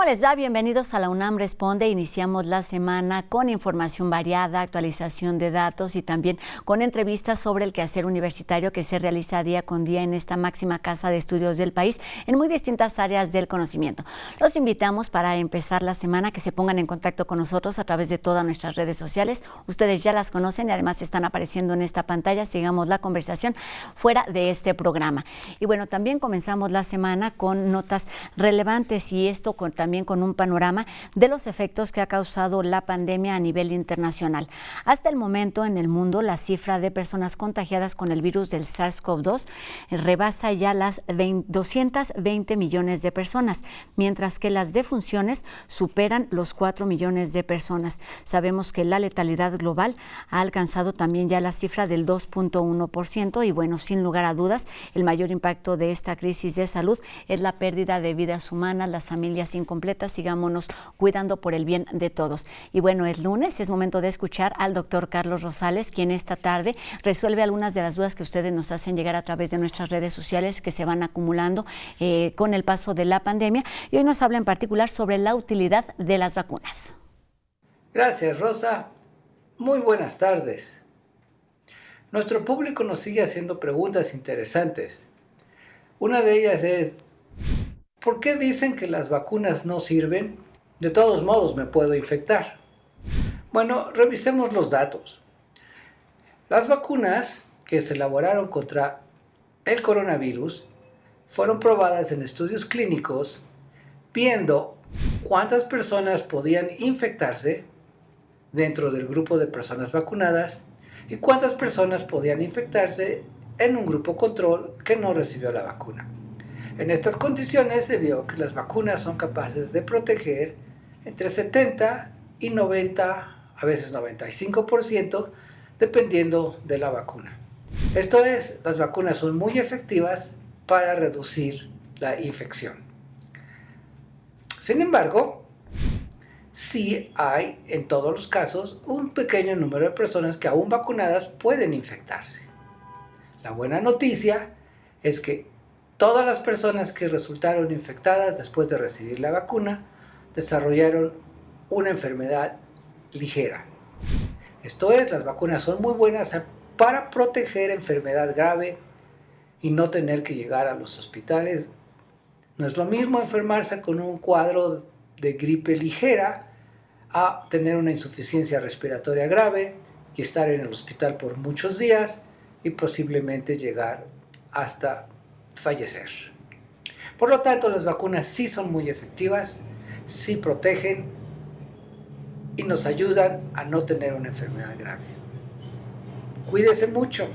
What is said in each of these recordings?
¿Cómo les va? Bienvenidos a la UNAM Responde. Iniciamos la semana con información variada, actualización de datos y también con entrevistas sobre el quehacer universitario que se realiza día con día en esta máxima casa de estudios del país en muy distintas áreas del conocimiento. Los invitamos para empezar la semana que se pongan en contacto con nosotros a través de todas nuestras redes sociales. Ustedes ya las conocen y además están apareciendo en esta pantalla. Sigamos la conversación fuera de este programa. Y bueno, también comenzamos la semana con notas relevantes y esto también con un panorama de los efectos que ha causado la pandemia a nivel internacional. Hasta el momento en el mundo la cifra de personas contagiadas con el virus del SARS-CoV-2 rebasa ya las 220 millones de personas, mientras que las defunciones superan los 4 millones de personas. Sabemos que la letalidad global ha alcanzado también ya la cifra del 2.1% y bueno, sin lugar a dudas, el mayor impacto de esta crisis de salud es la pérdida de vidas humanas, las familias incompletas. Sigámonos cuidando por el bien de todos. Y bueno, es lunes, es momento de escuchar al doctor Carlos Rosales, quien esta tarde resuelve algunas de las dudas que ustedes nos hacen llegar a través de nuestras redes sociales que se van acumulando con el paso de la pandemia. Y hoy nos habla en particular sobre la utilidad de las vacunas. Gracias, Rosa. Muy buenas tardes. Nuestro público nos sigue haciendo preguntas interesantes. Una de ellas es: ¿por qué dicen que las vacunas no sirven? De todos modos me puedo infectar. Bueno, revisemos los datos. Las vacunas que se elaboraron contra el coronavirus fueron probadas en estudios clínicos viendo cuántas personas podían infectarse dentro del grupo de personas vacunadas y cuántas personas podían infectarse en un grupo control que no recibió la vacuna. En estas condiciones se vio que las vacunas son capaces de proteger entre 70 y 90, a veces 95%, dependiendo de la vacuna. Esto es, las vacunas son muy efectivas para reducir la infección. Sin embargo, sí hay en todos los casos un pequeño número de personas que aún vacunadas pueden infectarse. La buena noticia es que todas las personas que resultaron infectadas después de recibir la vacuna desarrollaron una enfermedad ligera. Esto es, las vacunas son muy buenas para proteger enfermedad grave y no tener que llegar a los hospitales. No es lo mismo enfermarse con un cuadro de gripe ligera a tener una insuficiencia respiratoria grave y estar en el hospital por muchos días y posiblemente llegar hasta fallecer. Por lo tanto, las vacunas sí son muy efectivas, sí protegen y nos ayudan a no tener una enfermedad grave. Cuídese mucho,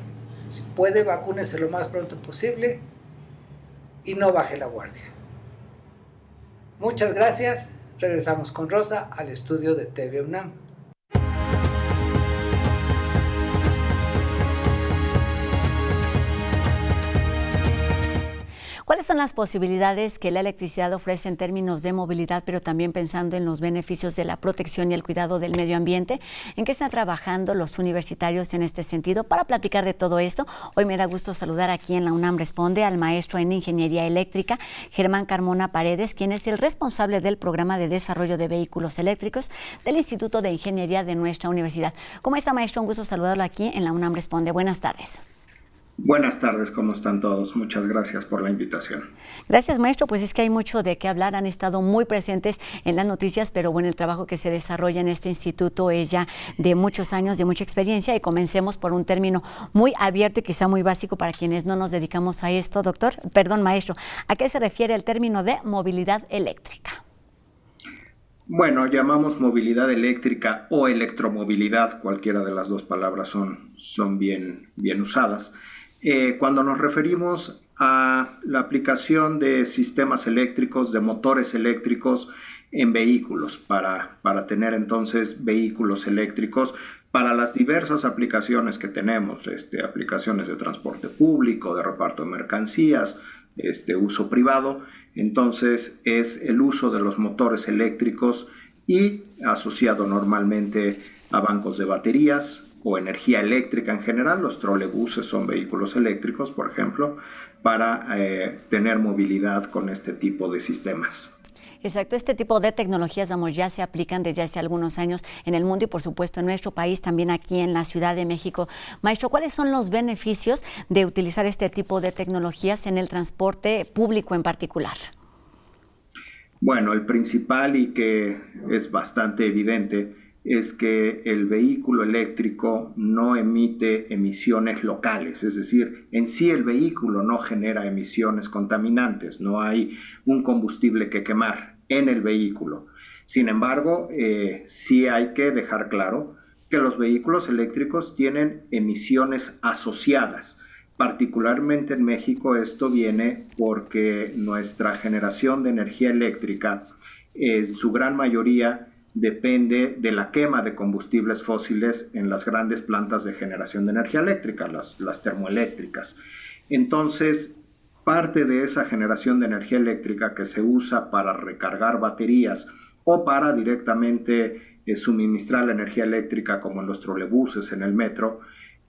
si puede, vacúnese lo más pronto posible y no baje la guardia. Muchas gracias. Regresamos con Rosa al estudio de TV UNAM. ¿Cuáles son las posibilidades que la electricidad ofrece en términos de movilidad, pero también pensando en los beneficios de la protección y el cuidado del medio ambiente? ¿En qué están trabajando los universitarios en este sentido? Para platicar de todo esto, hoy me da gusto saludar aquí en la UNAM Responde al maestro en Ingeniería Eléctrica, Germán Carmona Paredes, quien es el responsable del programa de desarrollo de vehículos eléctricos del Instituto de Ingeniería de nuestra universidad. ¿Cómo está, maestro? Un gusto saludarlo aquí en la UNAM Responde. Buenas tardes. Buenas tardes, ¿cómo están todos? Muchas gracias por la invitación. Gracias, maestro. Pues es que hay mucho de qué hablar, han estado muy presentes en las noticias, pero bueno, el trabajo que se desarrolla en este instituto es ya de muchos años, de mucha experiencia, y comencemos por un término muy abierto y quizá muy básico para quienes no nos dedicamos a esto, maestro. ¿A qué se refiere el término de movilidad eléctrica? Bueno, llamamos movilidad eléctrica o electromovilidad, cualquiera de las dos palabras son bien usadas. Cuando nos referimos a la aplicación de sistemas eléctricos, de motores eléctricos en vehículos, para tener entonces vehículos eléctricos para las diversas aplicaciones que tenemos, aplicaciones de transporte público, de reparto de mercancías, uso privado. Entonces es el uso de los motores eléctricos y asociado normalmente a bancos de baterías o energía eléctrica en general. Los trolebuses son vehículos eléctricos, por ejemplo, para tener movilidad con este tipo de sistemas. Exacto, este tipo de tecnologías, vamos, ya se aplican desde hace algunos años en el mundo y por supuesto en nuestro país, también aquí en la Ciudad de México. Maestro, ¿cuáles son los beneficios de utilizar este tipo de tecnologías en el transporte público en particular? Bueno, el principal y que es bastante evidente es que el vehículo eléctrico no emite emisiones locales, es decir, en sí el vehículo no genera emisiones contaminantes, no hay un combustible que quemar en el vehículo. Sin embargo, sí hay que dejar claro que los vehículos eléctricos tienen emisiones asociadas. Particularmente en México esto viene porque nuestra generación de energía eléctrica en su gran mayoría depende de la quema de combustibles fósiles en las grandes plantas de generación de energía eléctrica, las termoeléctricas. Entonces, parte de esa generación de energía eléctrica que se usa para recargar baterías o para directamente suministrar la energía eléctrica como en los trolebuses, en el metro,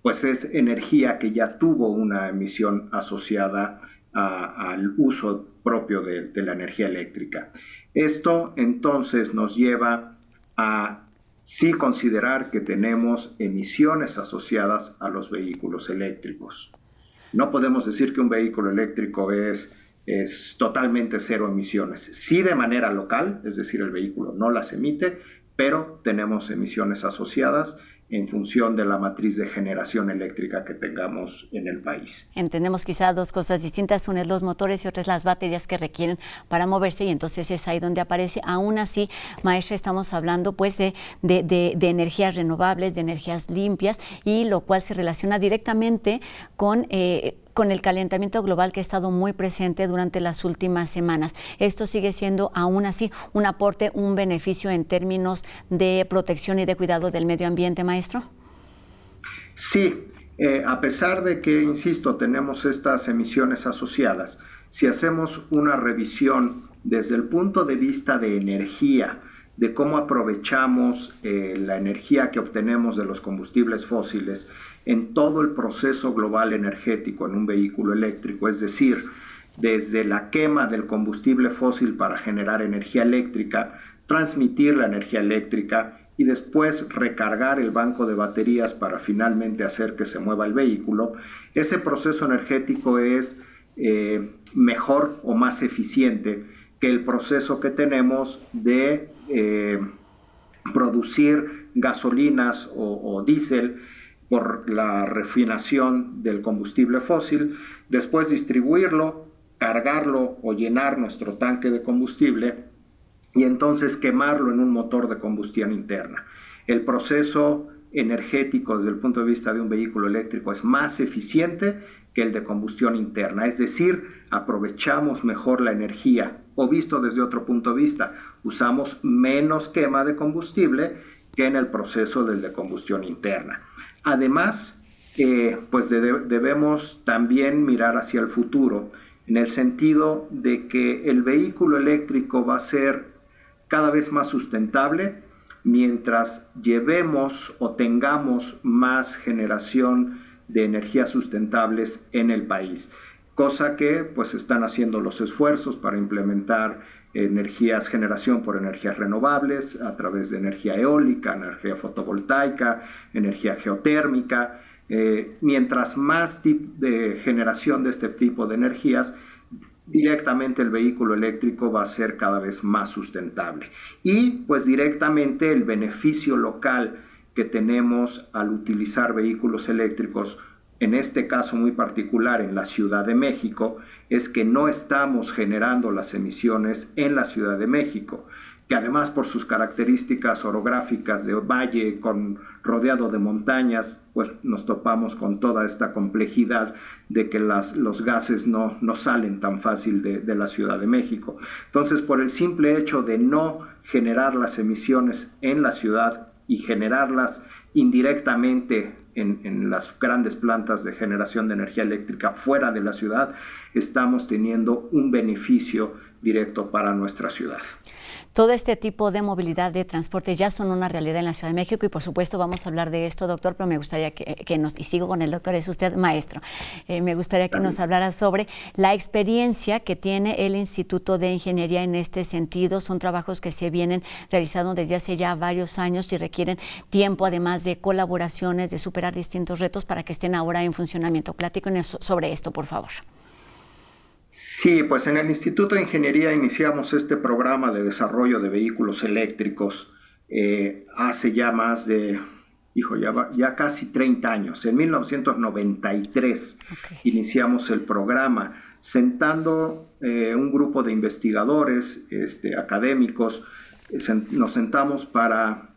pues es energía que ya tuvo una emisión asociada al uso propio de la energía eléctrica. Esto entonces nos lleva a sí considerar que tenemos emisiones asociadas a los vehículos eléctricos. No podemos decir que un vehículo eléctrico es totalmente cero emisiones. Sí de manera local, es decir, el vehículo no las emite, pero tenemos emisiones asociadas en función de la matriz de generación eléctrica que tengamos en el país. Entendemos quizá dos cosas distintas, una es los motores y otra es las baterías que requieren para moverse y entonces es ahí donde aparece. Aún así, maestra, estamos hablando pues de energías renovables, de energías limpias y lo cual se relaciona directamente con el calentamiento global que ha estado muy presente durante las últimas semanas. Esto sigue siendo aún así un aporte, un beneficio en términos de protección y de cuidado del medio ambiente, maestro. Sí, a pesar de que, insisto, tenemos estas emisiones asociadas, si hacemos una revisión desde el punto de vista de energía, de cómo aprovechamos la energía que obtenemos de los combustibles fósiles en todo el proceso global energético en un vehículo eléctrico, es decir, desde la quema del combustible fósil para generar energía eléctrica, transmitir la energía eléctrica y después recargar el banco de baterías para finalmente hacer que se mueva el vehículo, ese proceso energético es mejor o más eficiente que el proceso que tenemos de producir gasolinas o diésel por la refinación del combustible fósil, después distribuirlo, cargarlo o llenar nuestro tanque de combustible y entonces quemarlo en un motor de combustión interna. El proceso energético desde el punto de vista de un vehículo eléctrico es más eficiente que el de combustión interna, es decir, aprovechamos mejor la energía o visto desde otro punto de vista, usamos menos quema de combustible que en el proceso del de combustión interna. Además, pues debemos también mirar hacia el futuro, en el sentido de que el vehículo eléctrico va a ser cada vez más sustentable mientras llevemos o tengamos más generación de energías sustentables en el país, cosa que pues están haciendo los esfuerzos para implementar generación por energías renovables a través de energía eólica, energía fotovoltaica, energía geotérmica. Mientras más de generación de este tipo de energías, directamente el vehículo eléctrico va a ser cada vez más sustentable. Y pues directamente el beneficio local que tenemos al utilizar vehículos eléctricos, en este caso muy particular en la Ciudad de México, es que no estamos generando las emisiones en la Ciudad de México, que además por sus características orográficas de valle rodeado de montañas, pues nos topamos con toda esta complejidad de que los gases no salen tan fácil de la Ciudad de México. Entonces, por el simple hecho de no generar las emisiones en la ciudad y generarlas indirectamente en las grandes plantas de generación de energía eléctrica fuera de la ciudad, estamos teniendo un beneficio directo para nuestra ciudad. Todo este tipo de movilidad de transporte ya son una realidad en la Ciudad de México y por supuesto vamos a hablar de esto, doctor, pero me gustaría que nos, y sigo con el doctor, es usted maestro, me gustaría que nos hablara sobre la experiencia que tiene el Instituto de Ingeniería en este sentido. Son trabajos que se vienen realizando desde hace ya varios años y requieren tiempo, además de colaboraciones, de superar distintos retos para que estén ahora en funcionamiento. Platíquenos sobre esto, por favor. Sí, pues en el Instituto de Ingeniería iniciamos este programa de desarrollo de vehículos eléctricos hace ya más de, ya casi 30 años. En 1993 iniciamos el programa sentando un grupo de investigadores, académicos, nos sentamos para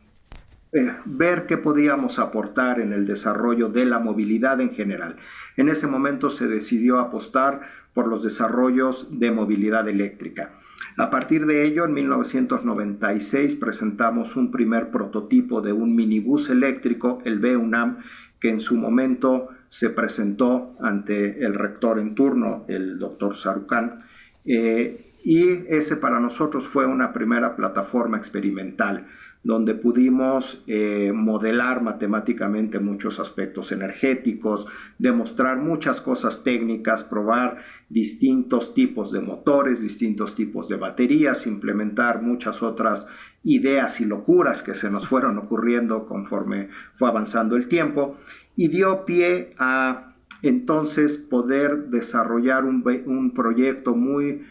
ver qué podíamos aportar en el desarrollo de la movilidad en general. En ese momento se decidió apostar por los desarrollos de movilidad eléctrica. A partir de ello, en 1996 presentamos un primer prototipo de un minibús eléctrico, el BUNAM, que en su momento se presentó ante el rector en turno, el doctor Sarucán, y ese para nosotros fue una primera plataforma experimental donde pudimos modelar matemáticamente muchos aspectos energéticos, demostrar muchas cosas técnicas, probar distintos tipos de motores, distintos tipos de baterías, implementar muchas otras ideas y locuras que se nos fueron ocurriendo conforme fue avanzando el tiempo, y dio pie a entonces poder desarrollar un proyecto muy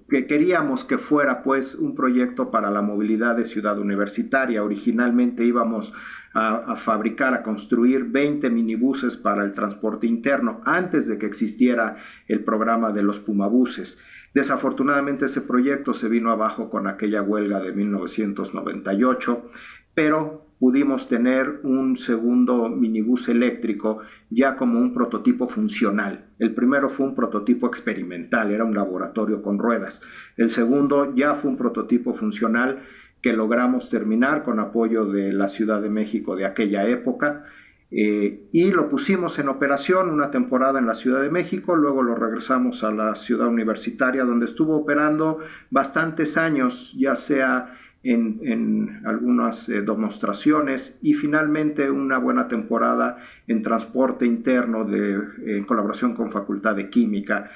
que queríamos que fuera pues un proyecto para la movilidad de Ciudad Universitaria. Originalmente íbamos a fabricar, a construir 20 minibuses para el transporte interno antes de que existiera el programa de los Pumabuses. Desafortunadamente ese proyecto se vino abajo con aquella huelga de 1998, pero pudimos tener un segundo minibús eléctrico ya como un prototipo funcional. El primero fue un prototipo experimental, era un laboratorio con ruedas. El segundo ya fue un prototipo funcional que logramos terminar con apoyo de la Ciudad de México de aquella época, y lo pusimos en operación una temporada en la Ciudad de México, luego lo regresamos a la Ciudad Universitaria, donde estuvo operando bastantes años, ya sea en algunas demostraciones, y finalmente una buena temporada en transporte interno en colaboración con Facultad de Química,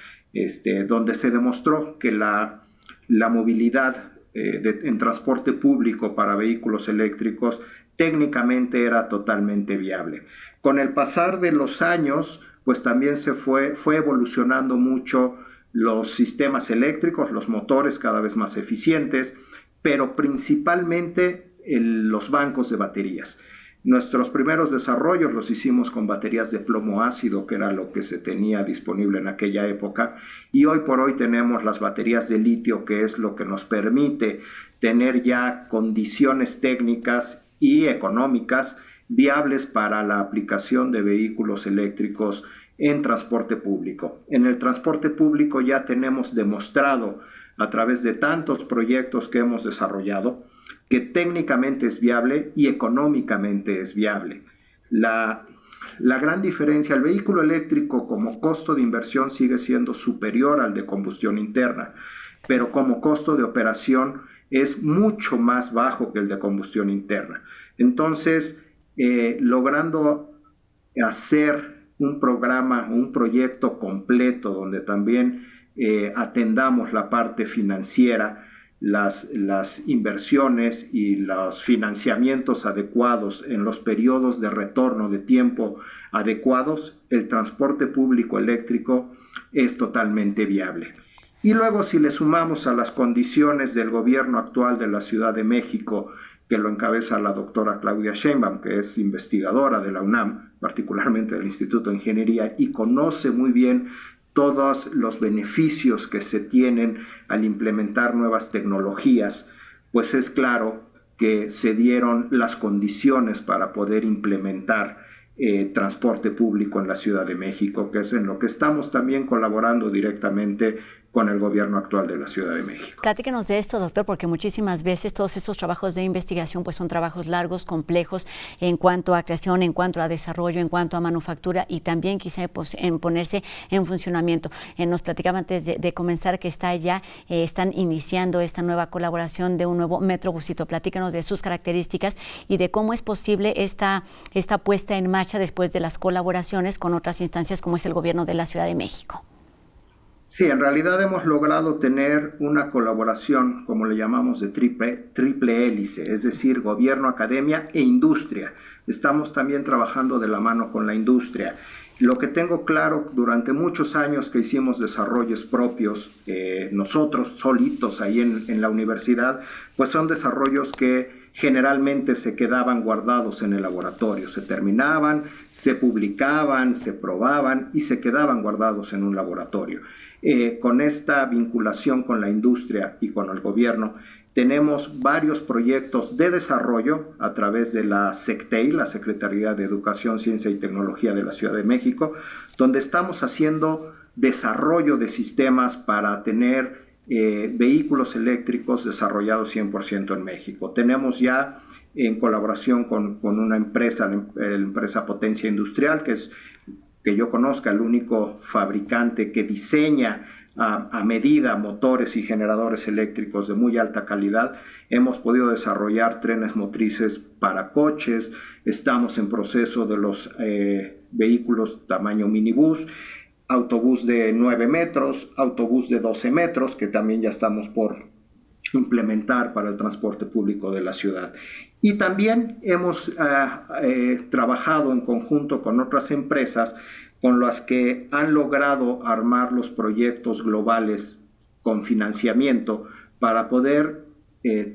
donde se demostró que la movilidad en transporte público para vehículos eléctricos técnicamente era totalmente viable. Con el pasar de los años, pues también fue evolucionando mucho los sistemas eléctricos, los motores cada vez más eficientes, pero principalmente los bancos de baterías. Nuestros primeros desarrollos los hicimos con baterías de plomo ácido, que era lo que se tenía disponible en aquella época, y hoy por hoy tenemos las baterías de litio, que es lo que nos permite tener ya condiciones técnicas y económicas viables para la aplicación de vehículos eléctricos en transporte público. En el transporte público ya tenemos demostrado a través de tantos proyectos que hemos desarrollado que técnicamente es viable y económicamente es viable. La gran diferencia, el vehículo eléctrico como costo de inversión sigue siendo superior al de combustión interna, pero como costo de operación es mucho más bajo que el de combustión interna. Entonces, logrando hacer un programa, un proyecto completo donde también atendamos la parte financiera, las inversiones y los financiamientos adecuados en los periodos de retorno de tiempo adecuados, el transporte público eléctrico es totalmente viable. Y luego, si le sumamos a las condiciones del gobierno actual de la Ciudad de México, que lo encabeza la doctora Claudia Sheinbaum, que es investigadora de la UNAM, particularmente del Instituto de Ingeniería, y conoce muy bien todos los beneficios que se tienen al implementar nuevas tecnologías, pues es claro que se dieron las condiciones para poder implementar transporte público en la Ciudad de México, que es en lo que estamos también colaborando directamente con el gobierno actual de la Ciudad de México. Platíquenos de esto, doctor, porque muchísimas veces todos estos trabajos de investigación pues son trabajos largos, complejos en cuanto a creación, en cuanto a desarrollo, en cuanto a manufactura y también quizá pues, en ponerse en funcionamiento. Nos platicaba antes de comenzar que están iniciando esta nueva colaboración de un nuevo Metrobusito. Platícanos de sus características y de cómo es posible esta puesta en marcha después de las colaboraciones con otras instancias como es el gobierno de la Ciudad de México. Sí, en realidad hemos logrado tener una colaboración, como le llamamos, de triple hélice, es decir, gobierno, academia e industria. Estamos también trabajando de la mano con la industria. Lo que tengo claro durante muchos años que hicimos desarrollos propios, nosotros solitos ahí en la universidad, pues son desarrollos que generalmente se quedaban guardados en el laboratorio, se terminaban, se publicaban, se probaban y se quedaban guardados en un laboratorio. Con esta vinculación con la industria y con el gobierno, tenemos varios proyectos de desarrollo a través de la SECTEI, la Secretaría de Educación, Ciencia y Tecnología de la Ciudad de México, donde estamos haciendo desarrollo de sistemas para tener vehículos eléctricos desarrollados 100% en México. Tenemos ya en colaboración con una empresa, la empresa Potencia Industrial, que yo conozca, el único fabricante que diseña a medida motores y generadores eléctricos de muy alta calidad. Hemos podido desarrollar trenes motrices para coches, estamos en proceso de los vehículos tamaño minibús, autobús de 9 metros, autobús de 12 metros, que también ya estamos por implementar para el transporte público de la ciudad. Y también hemos trabajado en conjunto con otras empresas con las que han logrado armar los proyectos globales con financiamiento para poder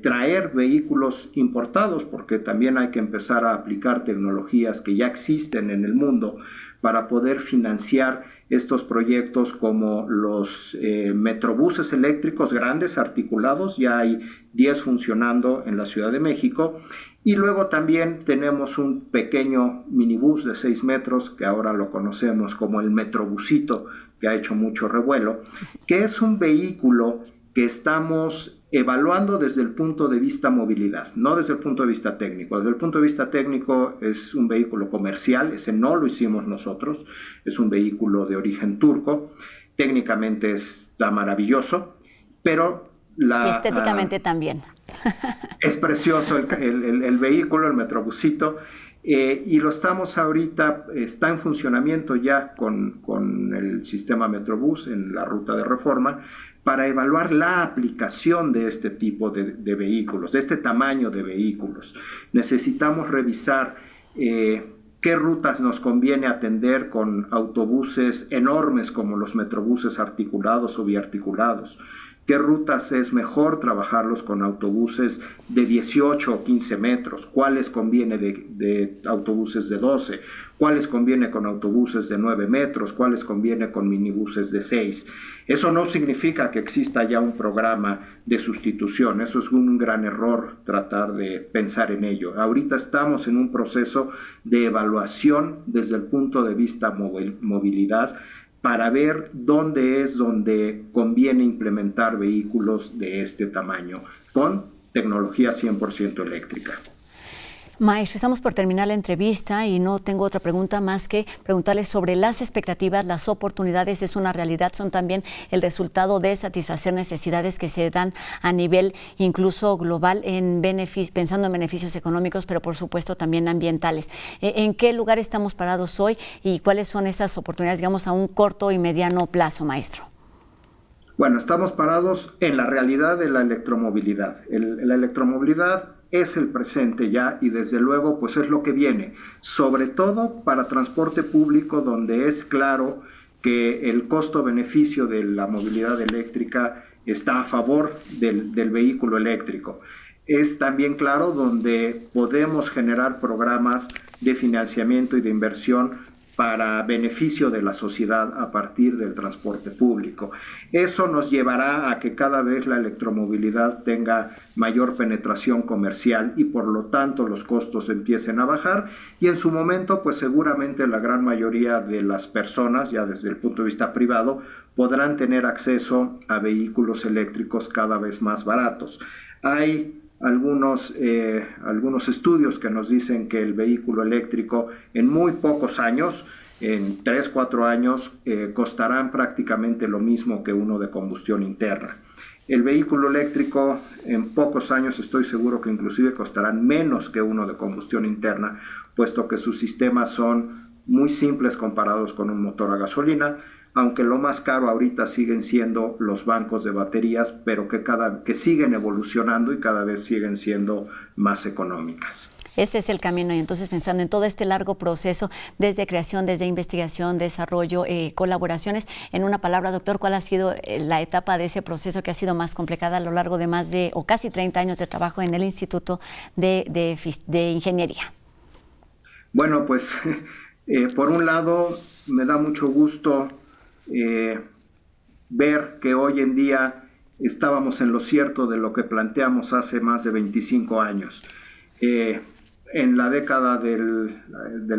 traer vehículos importados, porque también hay que empezar a aplicar tecnologías que ya existen en el mundo para poder financiar estos proyectos como los metrobuses eléctricos grandes articulados. Ya hay 10 funcionando en la Ciudad de México. Y luego también tenemos un pequeño minibús de 6 metros, que ahora lo conocemos como el Metrobusito, que ha hecho mucho revuelo, que es un vehículo que estamos evaluando desde el punto de vista movilidad, no desde el punto de vista técnico. Desde el punto de vista técnico es un vehículo comercial, ese no lo hicimos nosotros, es un vehículo de origen turco, técnicamente está maravilloso, pero y estéticamente también. Es precioso el vehículo, el Metrobusito, y lo estamos ahorita, está en funcionamiento ya con el sistema Metrobús en la ruta de Reforma, para evaluar la aplicación de este tipo de vehículos, de este tamaño de vehículos. Necesitamos revisar qué rutas nos conviene atender con autobuses enormes como los metrobuses articulados o biarticulados. ¿Qué rutas es mejor trabajarlos con autobuses de 18 o 15 metros? ¿Cuáles conviene de autobuses de 12? ¿Cuáles conviene con autobuses de 9 metros? ¿Cuáles conviene con minibuses de 6? Eso no significa que exista ya un programa de sustitución. Eso es un gran error tratar de pensar en ello. Ahorita estamos en un proceso de evaluación desde el punto de vista movilidad, para ver dónde conviene implementar vehículos de este tamaño con tecnología 100% eléctrica. Maestro, estamos por terminar la entrevista y no tengo otra pregunta más que preguntarles sobre las expectativas, las oportunidades. ¿Es una realidad? ¿Son también el resultado de satisfacer necesidades que se dan a nivel incluso global, pensando en beneficios económicos, pero por supuesto también ambientales? ¿En qué lugar estamos parados hoy y cuáles son esas oportunidades, digamos, a un corto y mediano plazo, maestro? Bueno, estamos parados en la realidad de la electromovilidad. La electromovilidad es el presente ya y desde luego pues es lo que viene, sobre todo para transporte público, donde es claro que el costo-beneficio de la movilidad eléctrica está a favor del vehículo eléctrico. Es también claro donde podemos generar programas de financiamiento y de inversión para beneficio de la sociedad a partir del transporte público. Eso nos llevará a que cada vez la electromovilidad tenga mayor penetración comercial y por lo tanto los costos empiecen a bajar, y en su momento pues seguramente la gran mayoría de las personas, ya desde el punto de vista privado, podrán tener acceso a vehículos eléctricos cada vez más baratos. Hay algunos estudios que nos dicen que el vehículo eléctrico en muy pocos años, en 3-4 años, costarán prácticamente lo mismo que uno de combustión interna. El vehículo eléctrico en pocos años estoy seguro que inclusive costarán menos que uno de combustión interna, puesto que sus sistemas son muy simples comparados con un motor a gasolina, aunque lo más caro ahorita siguen siendo los bancos de baterías, pero que siguen evolucionando y cada vez siguen siendo más económicas. Ese es el camino, y entonces pensando en todo este largo proceso, desde creación, desde investigación, desarrollo, colaboraciones, en una palabra, doctor, ¿cuál ha sido la etapa de ese proceso que ha sido más complicada a lo largo de más de, o casi 30 años de trabajo en el Instituto de Ingeniería? Bueno, pues por un lado me da mucho gusto ver que hoy en día estábamos en lo cierto de lo que planteamos hace más de 25 años. En la década del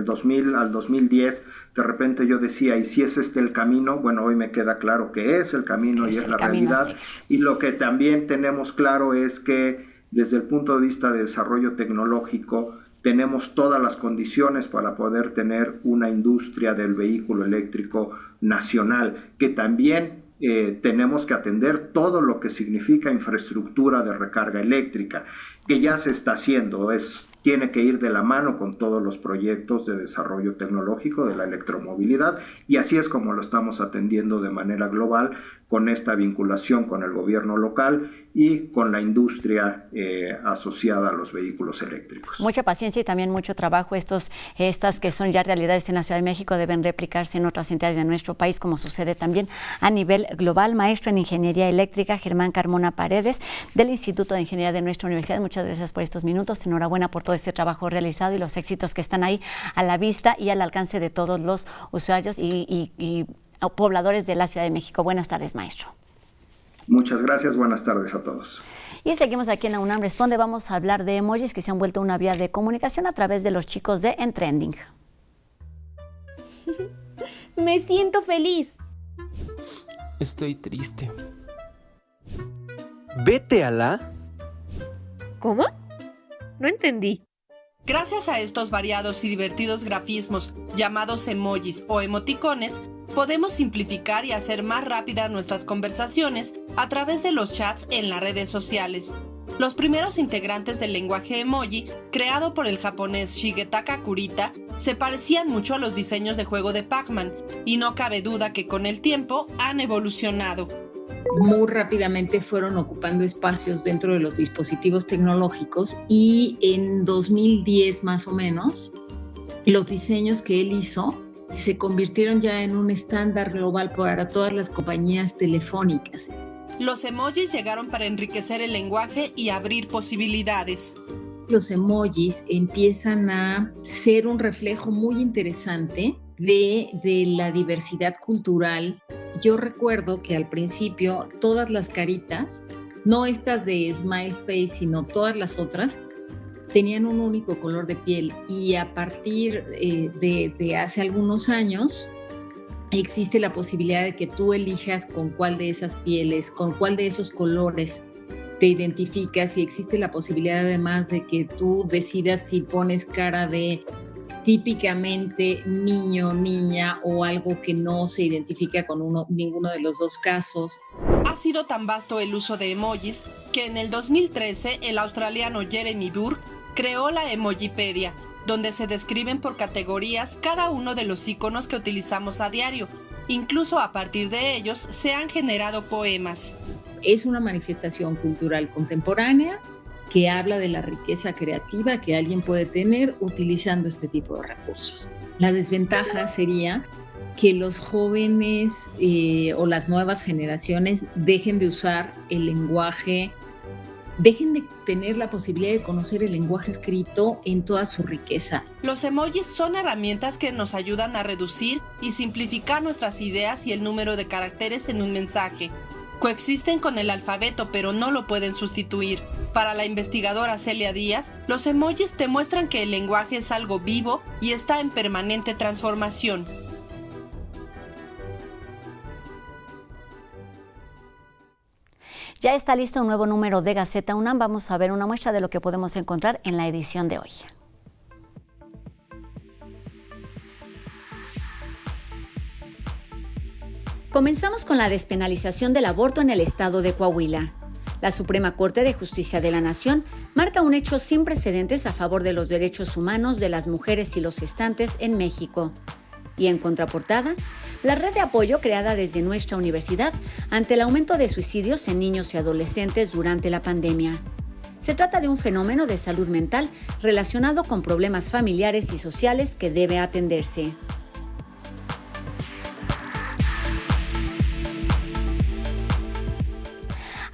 2000 al 2010, de repente yo decía, ¿y si es este el camino? Bueno, hoy me queda claro que es el camino y es la realidad. Y lo que también tenemos claro es que desde el punto de vista de desarrollo tecnológico, tenemos todas las condiciones para poder tener una industria del vehículo eléctrico nacional, que también tenemos que atender todo lo que significa infraestructura de recarga eléctrica, que ya se está haciendo, tiene que ir de la mano con todos los proyectos de desarrollo tecnológico de la electromovilidad, y así es como lo estamos atendiendo de manera global, con esta vinculación con el gobierno local y con la industria asociada a los vehículos eléctricos. Mucha paciencia y también mucho trabajo. Estas que son ya realidades en la Ciudad de México deben replicarse en otras entidades de nuestro país, como sucede también a nivel global. Maestro en Ingeniería Eléctrica, Germán Carmona Paredes, del Instituto de Ingeniería de nuestra universidad. Muchas gracias por estos minutos. Enhorabuena por todo este trabajo realizado y los éxitos que están ahí a la vista y al alcance de todos los usuarios y pobladores de la Ciudad de México. Buenas tardes, maestro. Muchas gracias, buenas tardes a todos. Y seguimos aquí en la UNAM Responde. Vamos a hablar de emojis que se han vuelto una vía de comunicación a través de los chicos de En Trending. Me siento feliz. Estoy triste. Vete a la... ¿Cómo? No entendí. Gracias a estos variados y divertidos grafismos llamados emojis o emoticones, podemos simplificar y hacer más rápidas nuestras conversaciones a través de los chats en las redes sociales. Los primeros integrantes del lenguaje emoji, creado por el japonés Shigetaka Kurita, se parecían mucho a los diseños de juego de Pac-Man, y no cabe duda que con el tiempo han evolucionado. Muy rápidamente fueron ocupando espacios dentro de los dispositivos tecnológicos, y en 2010 más o menos, los diseños que él hizo se convirtieron ya en un estándar global para todas las compañías telefónicas. Los emojis llegaron para enriquecer el lenguaje y abrir posibilidades. Los emojis empiezan a ser un reflejo muy interesante de la diversidad cultural. Yo recuerdo que al principio todas las caritas, no estas de smile face, sino todas las otras, tenían un único color de piel, y a partir de hace algunos años existe la posibilidad de que tú elijas con cuál de esas pieles, con cuál de esos colores te identificas, y existe la posibilidad además de que tú decidas si pones cara de típicamente niño, niña, o algo que no se identifica con ninguno de los dos casos. Ha sido tan vasto el uso de emojis que en el 2013 el australiano Jeremy Burke creó la Emojipedia, donde se describen por categorías cada uno de los iconos que utilizamos a diario. Incluso a partir de ellos se han generado poemas. Es una manifestación cultural contemporánea que habla de la riqueza creativa que alguien puede tener utilizando este tipo de recursos. La desventaja sería que los jóvenes o las nuevas generaciones dejen de usar el lenguaje dejen de tener la posibilidad de conocer el lenguaje escrito en toda su riqueza. Los emojis son herramientas que nos ayudan a reducir y simplificar nuestras ideas y el número de caracteres en un mensaje. Coexisten con el alfabeto, pero no lo pueden sustituir. Para la investigadora Celia Díaz, los emojis te muestran que el lenguaje es algo vivo y está en permanente transformación. Ya está listo un nuevo número de Gaceta UNAM. Vamos a ver una muestra de lo que podemos encontrar en la edición de hoy. Comenzamos con la despenalización del aborto en el estado de Coahuila. La Suprema Corte de Justicia de la Nación marca un hecho sin precedentes a favor de los derechos humanos de las mujeres y los gestantes en México. Y en contraportada, la red de apoyo creada desde nuestra universidad ante el aumento de suicidios en niños y adolescentes durante la pandemia. Se trata de un fenómeno de salud mental relacionado con problemas familiares y sociales que debe atenderse.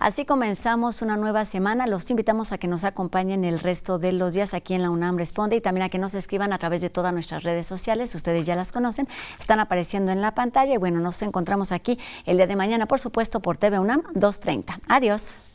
Así comenzamos una nueva semana. Los invitamos a que nos acompañen el resto de los días aquí en la UNAM Responde y también a que nos escriban a través de todas nuestras redes sociales. Ustedes ya las conocen, están apareciendo en la pantalla y bueno, nos encontramos aquí el día de mañana, por supuesto, por TV UNAM 2:30. Adiós.